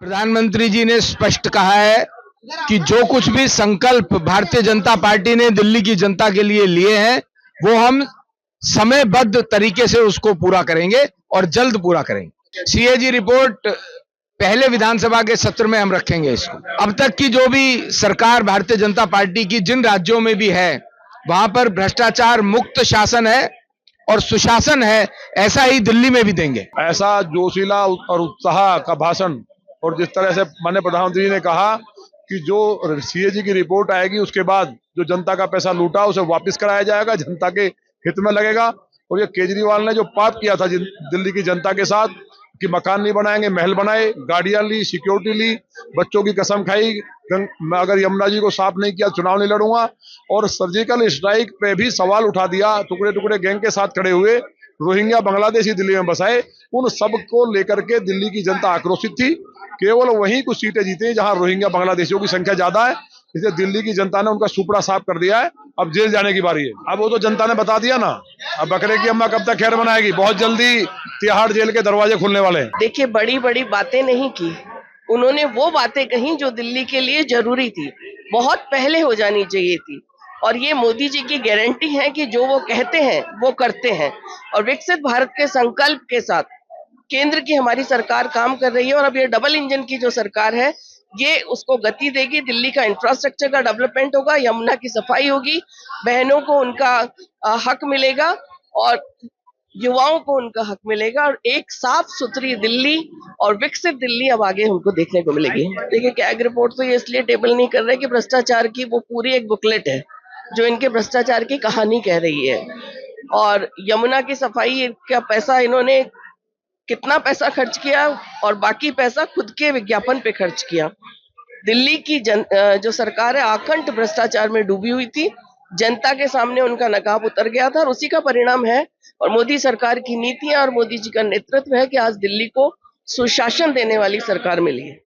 प्रधानमंत्री जी ने स्पष्ट कहा है कि जो कुछ भी संकल्प भारतीय जनता पार्टी ने दिल्ली की जनता के लिए लिए हैं, वो हम समयबद्ध तरीके से उसको पूरा करेंगे और जल्द पूरा करेंगे। सीएजी रिपोर्ट पहले विधानसभा के सत्र में हम रखेंगे इसको। अब तक की जो भी सरकार भारतीय जनता पार्टी की जिन राज्यों में भी है, वहां पर भ्रष्टाचार मुक्त शासन है और सुशासन है, ऐसा ही दिल्ली में भी देंगे। ऐसा जोशीला और उत्साह का भाषण और जिस तरह से माननीय प्रधानमंत्री ने कहा कि जो सीएजी की रिपोर्ट आएगी उसके बाद जो जनता का पैसा लूटा उसे वापस कराया जाएगा, जनता के हित में लगेगा। और ये केजरीवाल ने जो पाप किया था दिल्ली की जनता के साथ कि मकान नहीं बनाएंगे, महल बनाए, गाड़ियां ली, सिक्योरिटी ली, बच्चों की कसम खाई, मैं अगर यमुना जी को साफ नहीं किया चुनाव नहीं लड़ूंगा, और सर्जिकल स्ट्राइक पे भी सवाल उठा दिया। टुकड़े टुकड़े गैंग के साथ खड़े हुए रोहिंग्या बांग्लादेशी दिल्ली में बसाए, उन सब को लेकर के दिल्ली की जनता आक्रोशित थी। केवल वहीं कुछ सीटें जीती जहां रोहिंग्या बांग्लादेशियों की संख्या ज्यादा है, इसलिए दिल्ली की जनता ने उनका सुपड़ा साफ कर दिया है। अब जेल जाने की बारी है। अब वो तो जनता ने बता दिया ना, अब बकरे की अम्मा कब तक खैर बनाएगी। बहुत जल्दी तिहाड़ जेल के दरवाजे खुलने वाले हैं। देखिए, बड़ी बड़ी बातें नहीं की, उन्होंने वो बातें कही जो दिल्ली के लिए जरूरी थी, बहुत पहले हो जानी चाहिए थी। और ये मोदी जी की गारंटी है कि जो वो कहते हैं वो करते हैं। और विकसित भारत के संकल्प के साथ केंद्र की हमारी सरकार काम कर रही है। और अब ये डबल इंजन की जो सरकार है, ये उसको गति देगी। दिल्ली का इंफ्रास्ट्रक्चर का डेवलपमेंट होगा, यमुना की सफाई होगी, बहनों को उनका हक मिलेगा और युवाओं को उनका हक मिलेगा। और एक साफ सुथरी दिल्ली और विकसित दिल्ली अब आगे हमको देखने को मिलेगी। देखिए, कैग रिपोर्ट तो ये इसलिए टेबल नहीं कर रहे कि भ्रष्टाचार की वो पूरी एक बुकलेट है जो इनके भ्रष्टाचार की कहानी कह रही है। और यमुना की सफाई का पैसा इन्होंने कितना पैसा खर्च किया और बाकी पैसा खुद के विज्ञापन पे खर्च किया। दिल्ली की जो सरकार है आखंड भ्रष्टाचार में डूबी हुई थी। जनता के सामने उनका नकाब उतर गया था और उसी का परिणाम है। और मोदी सरकार की नीतियां और मोदी जी का नेतृत्व है कि आज दिल्ली को सुशासन देने वाली सरकार मिली है।